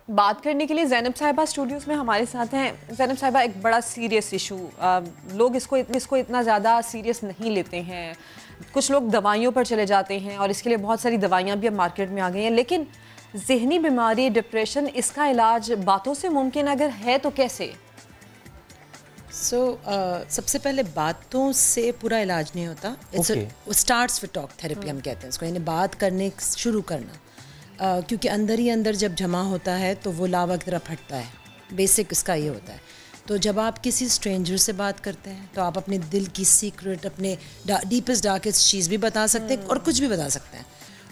बात करने के लिए ज़ैनब साहिबा स्टूडियोज़ में हमारे साथ हैं। ज़ैनब साहिबा, एक बड़ा सीरियस इशू, लोग इसको इतना ज़्यादा सीरियस नहीं लेते हैं। कुछ लोग दवाइयों पर चले जाते हैं और इसके लिए बहुत सारी दवाइयाँ भी अब मार्केट में आ गई हैं, लेकिन जहनी बीमारी, डिप्रेशन, इसका इलाज बातों से मुमकिन अगर है तो कैसे? सबसे पहले बातों से पूरा इलाज नहीं होता। स्टार्ट्स विद टॉक थेरेपी हम कहते हैं इसको, यानी बात करने शुरू करना। क्योंकि अंदर ही अंदर जब जमा होता है तो वो लावा की तरह फटता है। बेसिक इसका ये होता है। तो जब आप किसी स्ट्रेंजर से बात करते हैं तो आप अपने दिल की सीक्रेट, अपने डीपेस्ट डार्केस्ट चीज़ भी बता सकते हैं और कुछ भी बता सकते हैं।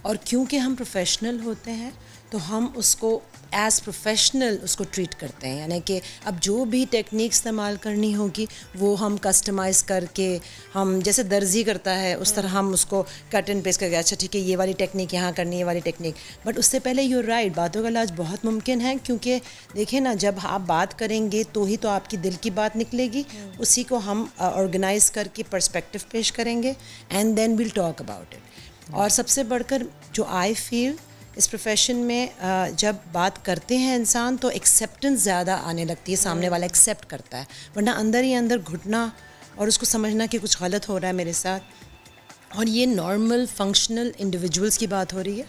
और क्योंकि हम प्रोफेशनल होते हैं तो हम उसको एज़ प्रोफेशनल उसको ट्रीट करते हैं, यानी कि अब जो भी टेक्निक इस्तेमाल करनी होगी वो हम कस्टमाइज़ करके, हम जैसे दर्जी करता है उस तरह हम उसको कट एंड पेस्ट करके, अच्छा ठीक है ये वाली टेक्निक यहाँ करनी है, ये वाली टेक्निक। बट उससे पहले यू राइट, बातों का इलाज बहुत मुमकिन है। क्योंकि देखिए ना, जब आप बात करेंगे तो ही तो आपकी दिल की बात निकलेगी, उसी को हम ऑर्गेनाइज करके पर्सपेक्टिव पेश करेंगे and then will talk about it. और सबसे बढ़कर जो आई फील इस प्रोफेशन में जब बात करते हैं इंसान तो एक्सेप्टेंस ज़्यादा आने लगती है, सामने वाला एक्सेप्ट करता है। वरना अंदर ही अंदर घुटना और उसको समझना कि कुछ गलत हो रहा है मेरे साथ। और ये नॉर्मल फंक्शनल इंडिविजुअल्स की बात हो रही है,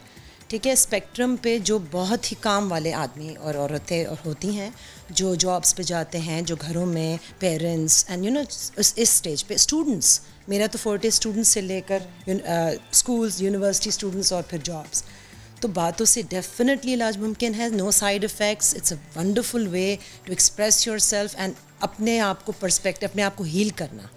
ठीक है। स्पेक्ट्रम पे जो बहुत ही काम वाले आदमी और औरतें और होती हैं, जो जॉब्स पे जाते हैं, जो घरों में पेरेंट्स एंड यू नो इस स्टेज पे स्टूडेंट्स, मेरा तो फोर्टे स्टूडेंट्स से लेकर स्कूल्स, यूनिवर्सिटी स्टूडेंट्स और फिर जॉब्स, तो बातों से डेफिनेटली इलाज मुमकिन है। No side effects, it's a wonderful way to express yourself and अपने आप को पर्सपेक्टिव, अपने आप को हील करना।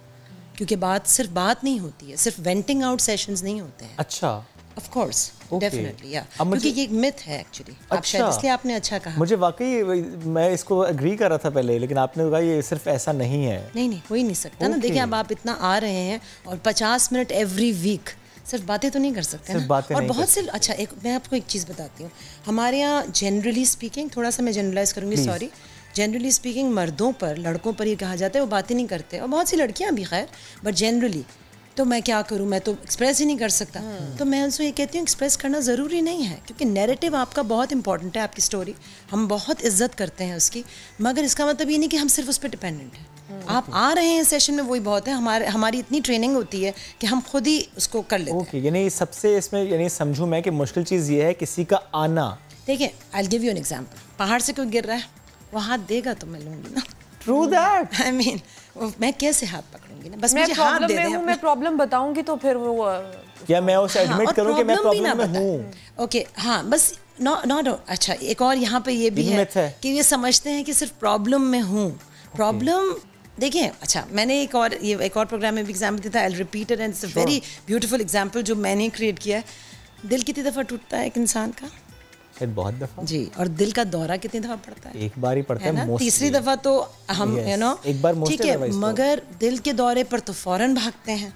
क्योंकि बात सिर्फ बात नहीं होती है, सिर्फ वेंटिंग आउट सेशंस नहीं होते हैं। अच्छा, ऑफ कोर्स, डेफिनेटली, या क्योंकि ये एक मिथ है एक्चुअली। आप शायद इसलिए आपने अच्छा कहा। मुझे वाकई, मैं इसको एग्री कर रहा था पहले, लेकिन आपने कहा ये सिर्फ ऐसा नहीं है। नहीं, हो ही नहीं सकता ना। देखिए, अब आप इतना आ रहे हैं और 50 मिनट एवरी वीक सिर्फ बातें तो नहीं कर सकते ना। और बहुत से, अच्छा एक मैं आपको एक चीज़ बताती हूँ, हमारे यहाँ जनरली स्पीकिंग, थोड़ा सा मैं जनरलाइज करूँगी, सॉरी, जनरली स्पीकिंग मर्दों पर, लड़कों पर ये कहा जाता है वो बातें नहीं करते, और बहुत सी लड़कियाँ भी खैर, बट जनरली तो मैं क्या करूँ, मैं तो एक्सप्रेस ही नहीं कर सकता। तो मैं उनसे ये कहती हूँ एक्सप्रेस करना ज़रूरी नहीं है, क्योंकि नैरेटिव आपका बहुत इंपॉर्टेंट है, आपकी स्टोरी हम बहुत इज्जत करते हैं उसकी, मगर इसका मतलब ये नहीं कि हम सिर्फ उस पर डिपेंडेंट हैं। आप आ रहे हैं सेशन में, वही बहुत है। हमारी इतनी ट्रेनिंग होती है कि हम खुद ही उसको कर लेते हैं। यानी सबसे इसमें यानी समझूं मैं कि मुश्किल चीज़ ये है किसी का आना। देखिए, I will give you an example. पहाड़ से कोई गिर रहा है, वो हाथ देगा तो मैं लूँगी ना। True that. आई मीन, मैं कैसे हाथ पकड़ूंगी ना, बस मुझे हाथ दे दें। मैं प्रॉब्लम बताऊंगी तो फिर वो क्या मैं उसे एडमिट करूं कि मैं प्रॉब्लम में हूं? ओके, हाँ, बस नॉट अच्छा। एक और यहाँ पे ये भी है कि ये समझते हैं कि सिर्फ प्रॉब्लम में हूँ। प्रॉब्लम, देखिए, अच्छा, मैंने एक और प्रोग्राम में भी एग्जाम्पल दिया था, I repeat it and it's a very beautiful example जो मैंने क्रिएट किया है। दिल कितनी दफ़ा टूटता है एक इंसान का? बहुत दफ़ा जी। और दिल का दौरा कितनी दफ़ा पड़ता है? एक बार ही पड़ता है ना, तीसरी दफ़ा तो हम एक बार, ठीक है, मगर दिल के दौरे पर तो फौरन भागते हैं,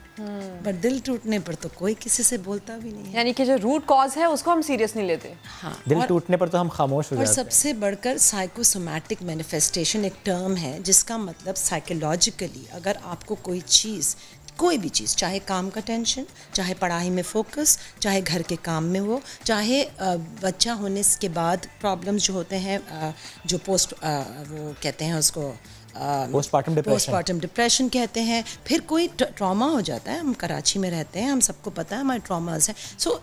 पर दिल टूटने पर तो कोई किसी से बोलता भी नहीं है। यानी कि जो रूट कॉज है उसको हम सीरियस नहीं लेते। हाँ, दिल टूटने पर तो हम खामोश हो जाते हैं। और सबसे बढ़कर साइकोसोमैटिक मैनिफेस्टेशन एक टर्म है, जिसका मतलब साइकोलॉजिकली अगर आपको कोई चीज़, कोई भी चीज़, चाहे काम का टेंशन, चाहे पढ़ाई में फोकस, चाहे घर के काम में हो, चाहे बच्चा होने के बाद प्रॉब्लम्स जो होते हैं, जो वो कहते हैं उसको पोस्टपार्टम डिप्रेशन कहते हैं, फिर कोई ट्रॉमा हो जाता है। हम कराची में रहते हैं, हम सबको पता है हमारे ट्रॉमास हैं, सो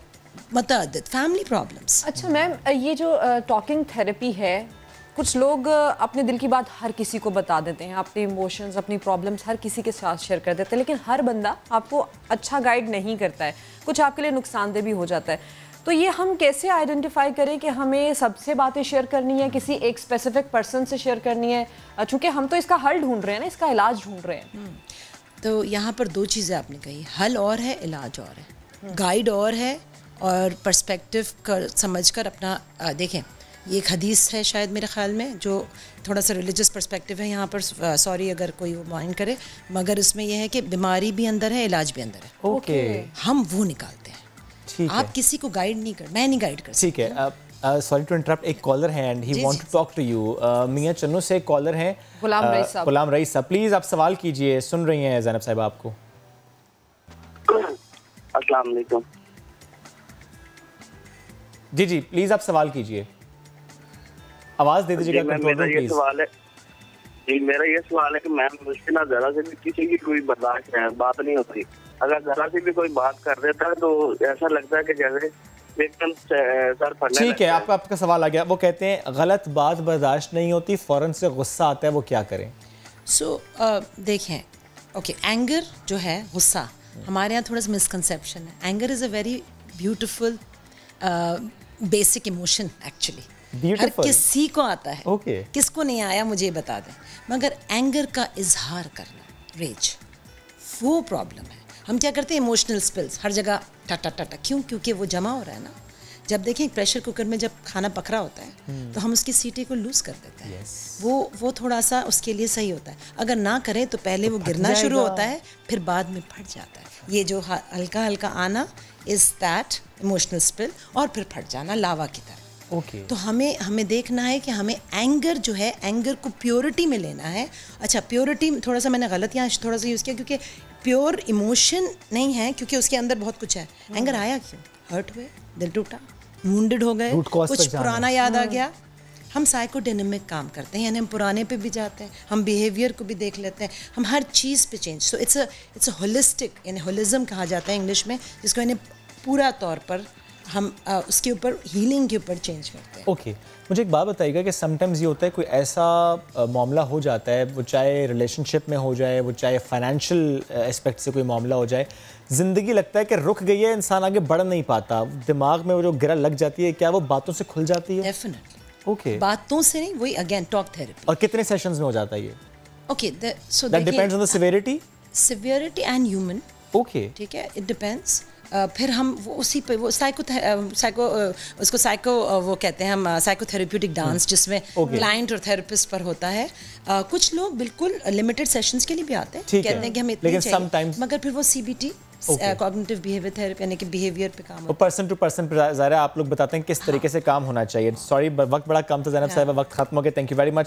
मतलब फैमिली प्रॉब्लम्स। अच्छा मैम, ये जो टॉकिंग थेरेपी है, कुछ लोग अपने दिल की बात हर किसी को बता देते हैं, अपने इमोशंस, अपनी प्रॉब्लम्स हर किसी के साथ शेयर कर देते हैं, लेकिन हर बंदा आपको अच्छा गाइड नहीं करता है, कुछ आपके लिए नुकसानदेह भी हो जाता है। तो ये हम कैसे आइडेंटिफाई करें कि हमें सबसे बातें शेयर करनी है, किसी एक स्पेसिफिक पर्सन से शेयर करनी है, चूँकि हम तो इसका हल ढूंढ रहे हैं ना, इसका इलाज ढूंढ रहे हैं। तो यहाँ पर दो चीज़ें आपने कही, हल और है, इलाज और है, गाइड और है, और पर्सपेक्टिव कर समझ कर अपना देखें। ये एक हदीस है शायद मेरे ख्याल में, जो थोड़ा सा रिलीजियस पर्सपेक्टिव है यहाँ पर, सॉरी अगर कोई वो माइंड करे, मगर इसमें यह है कि बीमारी भी अंदर है, इलाज भी अंदर है। ओके, हम वो निकालते हैं। ठीक है, आप किसी को गाइड नहीं कर, मैं नहीं गाइड कर सकती। ठीक है, सॉरी टू इंटरप्ट, एक कॉलर है and he want to talk to you. Mian Channu से कॉलर हैं, गुलाम रईस साहब। गुलाम रईस साहब, प्लीज आप सवाल कीजिए, सुन रही हैं ज़ैनब साहिबा आपको। अस्सलाम वालेकुम। जी जी, प्लीज आप सवाल कीजिए। आवाज दे दीजिएगा कंट्रोल रूम प्लीज। जी मेरा ये सवाल है कि मैम मुझसे ना जरा से भी किसी की कोई बर्दाश्त है, बात नहीं होती। अगर जरा से भी कोई बात कर देता है तो ऐसा लगता है कि जैसे एकदम सर फटने। ठीक है, आपका सवाल आ गया। वो कहते हैं गलत बात बर्दाश्त नहीं होती, फौरन से गुस्सा आता है, वो क्या करें? देखें, ओके, एंगर जो है, गुस्सा, हमारे यहाँ थोड़ा सा मिसकंसेप्शन है। Anger is a very beautiful basic emotion actually, हर किसी को आता है। किसको नहीं आया मुझे ये बता दें। मगर एंगर का इजहार करना, रेज, वो प्रॉब्लम है। हम क्या करते हैं, इमोशनल स्पिल्स हर जगह टा टा टा टा। क्यों? क्योंकि वो जमा हो रहा है ना। जब देखें प्रेशर कुकर में जब खाना पक रहा होता है तो हम उसकी सीटी को लूज कर देते हैं। वो थोड़ा सा उसके लिए सही होता है। अगर ना करें तो पहले वो गिरना शुरू होता है, फिर बाद में फट जाता है। ये जो हल्का हल्का आना इज दैट इमोशनल स्पिल, और फिर फट जाना लावा की तरह। तो हमें देखना है कि हमें एंगर जो है, एंगर को प्योरिटी में लेना है। अच्छा, प्योरिटी थोड़ा सा मैंने गलत यहाँ थोड़ा सा यूज़ किया, क्योंकि प्योर इमोशन नहीं है, क्योंकि उसके अंदर बहुत कुछ है। एंगर आया क्यों? हर्ट हुए, दिल टूटा, वुंडेड हो गए, कुछ पुराना याद आ गया। हम साइकोडायनेमिक काम करते हैं, यानी हम पुराने पे भी जाते हैं, हम बिहेवियर को भी देख लेते हैं, हम हर चीज़ पे change. So it's a holistic, यानी होलिज्म कहा जाता है इंग्लिश में, जिसको यानी पूरा तौर पर हम उसके ऊपर हीलिंग के ऊपर चेंज करते हैं। ओके, मुझे एक बात बताइएगा कि समटाइम्स ये होता है कोई ऐसा मामला हो जाता है, वो चाहे रिलेशनशिप में हो जाए, वो चाहे फाइनेंशियल एस्पेक्ट से कोई मामला हो जाए, ज़िंदगी लगता है कि रुक गई है, इंसान आगे बढ़ नहीं पाता, दिमाग में वो जो गिरा लग जाती है, क्या वो बातों से खुल जाती है? डेफिनेटली। ओके, बातों से नहीं, वही अगेन टॉक थेरेपी। और कितने सेशंस में हो जाता है ये? Okay, so that depends on the severity and human. Okay, ठीक है, इट डिपेंड्स। फिर हम वो उसी पे वो वो कहते हैं हम साइकोथेरेप्यूटिक डांस, जिसमें क्लाइंट और थेरेपिस्ट पर होता है। कुछ लोग बिल्कुल लिमिटेड सेशंस के लिए भी आते हैं, कहते हैं कि हमें इतनी चाहिए, मगर फिर वो CBT, कॉग्निटिव बिहेवियर थेरेपी, यानी कि बिहेवियर पे काम होता है। पर्सन टू पर्सन ज़ाहिर है आप लोग बताते हैं किस तरीके से काम होना चाहिए। सॉरी, वक्त बड़ा कम था ज़ैनब साहिबा, वक्त खत्म हो गया। Thank you very much.